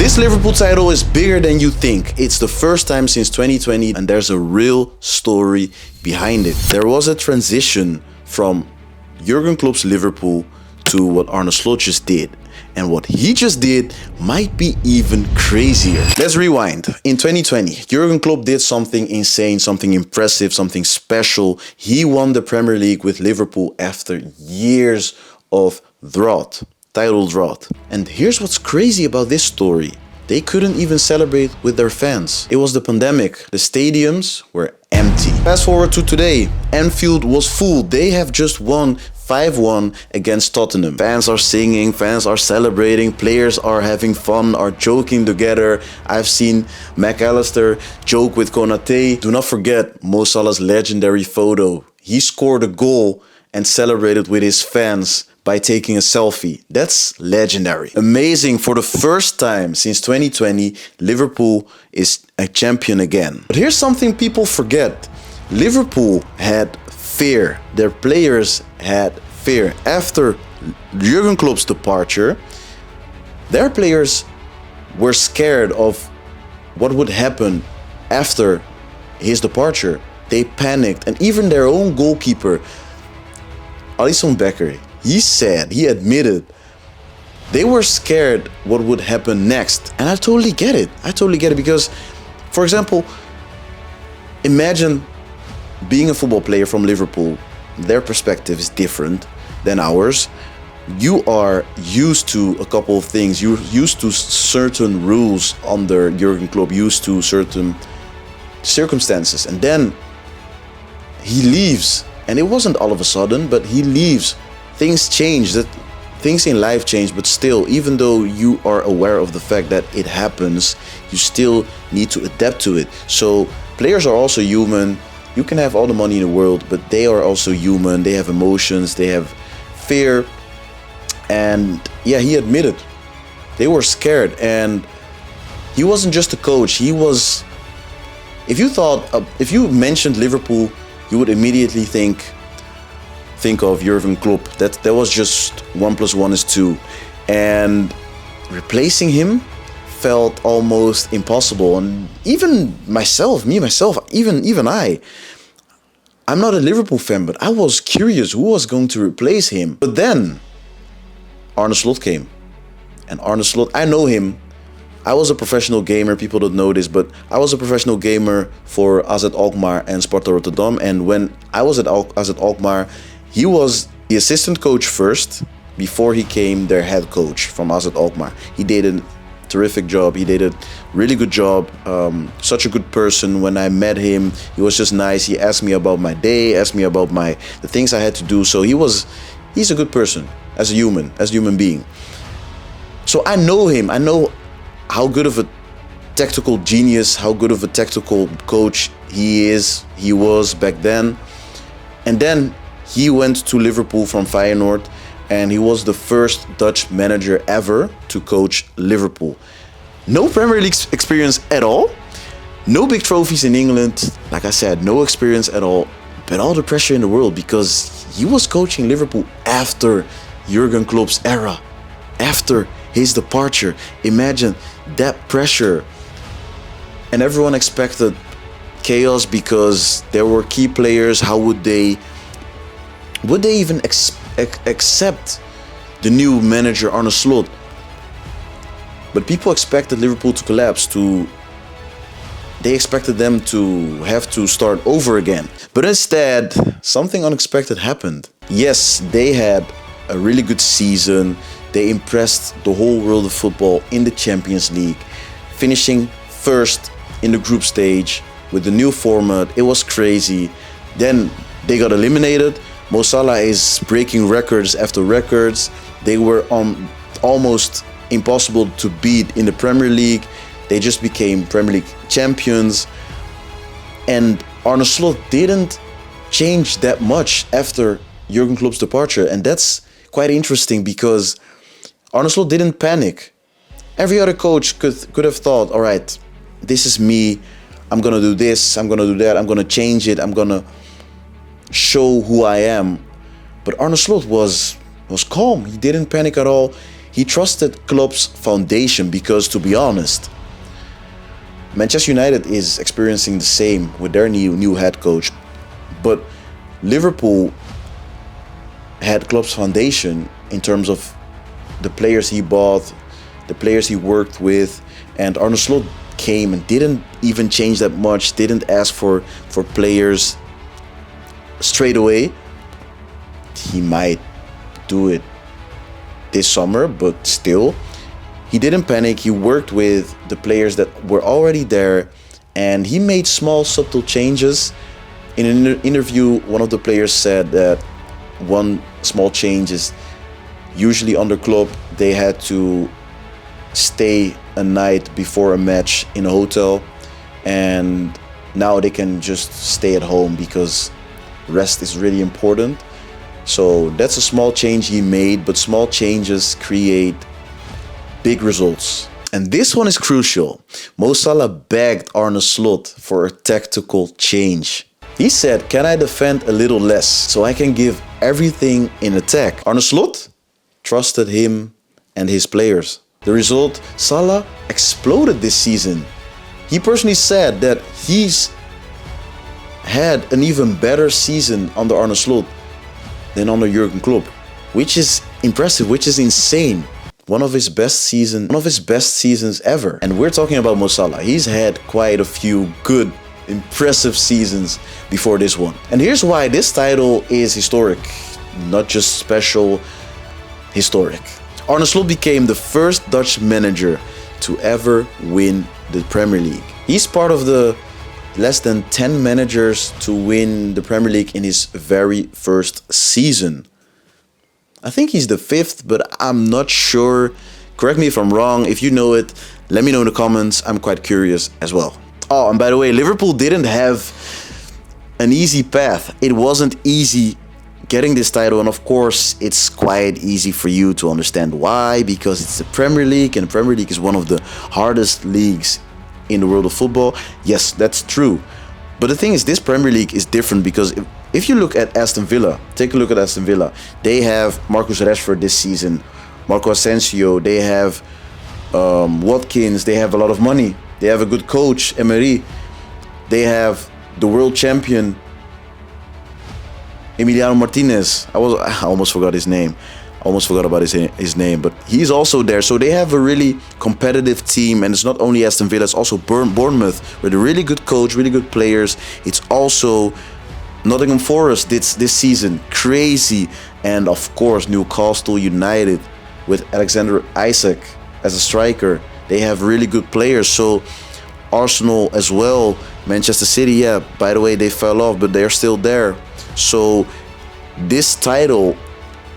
This Liverpool title is bigger than you think. It's the first time since 2020 and there's a real story behind it. There was a transition from Jurgen Klopp's Liverpool to what Arne Slot just did. And what he just did might be even crazier. Let's rewind. In 2020, Jurgen Klopp did something insane, something impressive, something special. He won the Premier League with Liverpool after years of title drought. And here's what's crazy about this story. They couldn't even celebrate with their fans. It was the pandemic. The stadiums were empty. Fast forward to today. Anfield was full. They have just won 5-1 against Tottenham. Fans are singing, fans are celebrating, players are having fun, are joking together. I've seen McAllister joke with Konate. Do not forget Mo Salah's legendary photo. He scored a goal and celebrated with his fans by taking a selfie. That's legendary. Amazing. For the first time since 2020, Liverpool is a champion again. But here's something people forget. Liverpool had fear. Their players had fear. After Jurgen Klopp's departure, their players were scared of what would happen after his departure. They panicked, and even their own goalkeeper, Alisson Becker, he admitted they were scared what would happen next. And I totally get it. Because, for example, imagine being a football player from Liverpool. Their perspective is different than ours. You are used to a couple of things. You're used to certain rules under Jurgen Klopp, used to certain circumstances. And then he leaves. And it wasn't all of a sudden, but he leaves. Things change, things in life change, but still, even though you are aware of the fact that it happens, you still need to adapt to it. So players are also human. You can have all the money in the world, but they are also human. They have emotions, they have fear. And yeah, he admitted they were scared. And he wasn't just a coach. He was, if you mentioned Liverpool, you would immediately think of Jurgen Klopp. That was just 1 + 1 is 2. And replacing him felt almost impossible. And even myself, I'm not a Liverpool fan, but I was curious who was going to replace him. But then Arne Slot came. And Arne Slot, I know him. I was a professional gamer. People don't know this, but I was a professional gamer for AZ Alkmaar and Sparta Rotterdam. And when I was at AZ Alkmaar, he was the assistant coach first before he came their head coach from AZ Alkmaar. He did a terrific job. He did a really good job. Such a good person. When I met him, he was just nice. He asked me about my day, asked me about the things I had to do. So he's a good person as a human being. So I know him. I know how good of a tactical genius, how good of a tactical coach he was back then. And then he went to Liverpool from Feyenoord, and he was the first Dutch manager ever to coach Liverpool. No Premier League experience at all, no big trophies in England, like I said, no experience at all, but all the pressure in the world because he was coaching Liverpool after Jurgen Klopp's era, after his departure. Imagine that pressure. And everyone expected chaos because there were key players. How would they even accept the new manager Arne Slot? But people expected Liverpool to collapse. They expected them to have to start over again. But instead, something unexpected happened. Yes, they had a really good season. They impressed the whole world of football in the Champions League, finishing first in the group stage with the new format. It was crazy. Then they got eliminated. Mo Salah is breaking records after records. They were almost impossible to beat in the Premier League. They just became Premier League champions. And Arne Slot didn't change that much after Jurgen Klopp's departure. And that's quite interesting because Arne Slot didn't panic. Every other coach could have thought, all right, this is me. I'm going to do this. I'm going to do that. I'm going to change it. I'm going to show who I am. But Arne Slot was calm. He didn't panic at all. He trusted Klopp's foundation because, to be honest, Manchester United is experiencing the same with their new head coach. But Liverpool had Klopp's foundation in terms of the players he bought, the players he worked with, and Arne Slot came and didn't even change that much, didn't ask for players straight away. He might do it this summer, but still, he didn't panic. He worked with the players that were already there, and he made small, subtle changes. In an interview, one of the players said that one small change is usually under Klopp, they had to stay a night before a match in a hotel, and now they can just stay at home because rest is really important. So that's a small change he made, but small changes create big results. And this one is crucial. Mo Salah begged Arne Slot for a tactical change. He said, "Can I defend a little less so I can give everything in attack?" Arne Slot trusted him and his players. The result, Salah exploded this season. He personally said that he's had an even better season under Arne Slot than under Jurgen Klopp, which is impressive, which is insane. One of his best seasons ever. And we're talking about Mo Salah. He's had quite a few good, impressive seasons before this one. And here's why this title is historic, not just special, historic. Arne Slot became the first Dutch manager to ever win the Premier League. He's part of the less than 10 managers to win the Premier League in his very first season. I think he's the 5th, but I'm not sure. Correct me if I'm wrong. If you know it, let me know in the comments. I'm quite curious as well. Oh, and by the way, Liverpool didn't have an easy path. It wasn't easy getting this title, and of course, it's quite easy for you to understand why, because it's the Premier League, and the Premier League is one of the hardest leagues in the world of football. Yes, that's true. But the thing is, this Premier League is different because if you look at Aston Villa, take a look at Aston Villa. They have Marcus Rashford this season, Marco Asensio, they have Watkins, they have a lot of money. They have a good coach, Emery. They have the world champion, Emiliano Martinez. I almost forgot his name. Almost forgot about his name, but he's also there. So they have a really competitive team, and it's not only Aston Villa, it's also Bournemouth with a really good coach, really good players. It's also Nottingham Forest this season, crazy, and of course Newcastle United with Alexander Isak as a striker. They have really good players. So Arsenal as well, Manchester City. Yeah, by the way, they fell off, but they're still there. So this title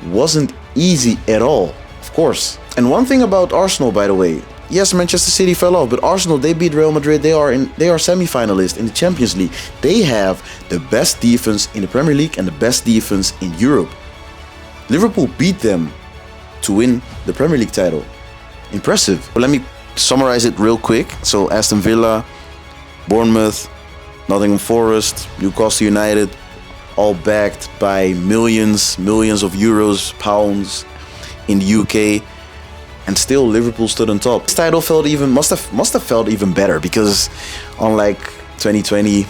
wasn't easy at all, of course. And one thing about Arsenal, by the way, yes, Manchester City fell off, but Arsenal, they beat Real Madrid. They are semi-finalists in the Champions League. They have the best defense in the Premier League and the best defense in Europe. Liverpool beat them to win the Premier League title. Impressive. But let me summarize it real quick. So Aston Villa, Bournemouth, Nottingham Forest, Newcastle United, all backed by millions of euros, pounds in the UK, and still Liverpool stood on top. This title must have felt even better because, unlike 2020,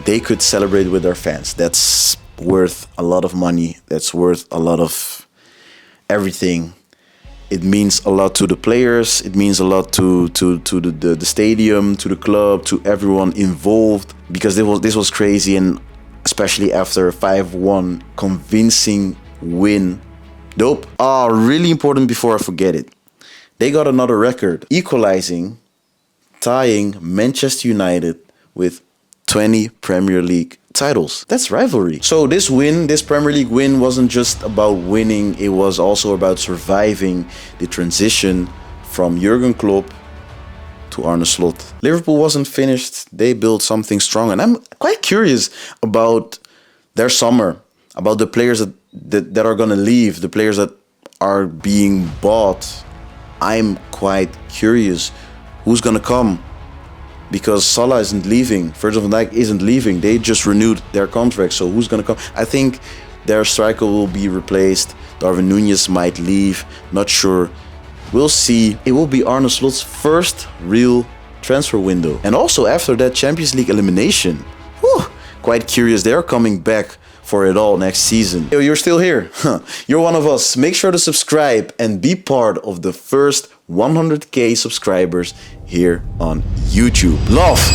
they could celebrate with their fans. That's worth a lot of money. That's worth a lot of everything. It means a lot to the players. It means a lot to the stadium, to the club, to everyone involved, because this was crazy, and especially after a 5-1 convincing win. Dope. Really important before I forget it. They got another record, tying Manchester United with 20 Premier League titles. That's rivalry. So this Premier League win wasn't just about winning, it was also about surviving the transition from Jurgen Klopp to Arne Slot. Liverpool wasn't finished. They built something strong, and I'm quite curious about their summer, about the players that are gonna leave, the players that are being bought. I'm quite curious who's gonna come, because Salah isn't leaving, Virgil van Dijk isn't leaving. They just renewed their contract, so who's gonna come? I think their striker will be replaced. Darwin Nunez might leave, not sure. We'll see. It will be Arne Slot's first real transfer window. And also after that Champions League elimination, quite curious, they're coming back for it all next season. Yo, you're still here? You're one of us. Make sure to subscribe and be part of the first 100k subscribers here on YouTube. Love!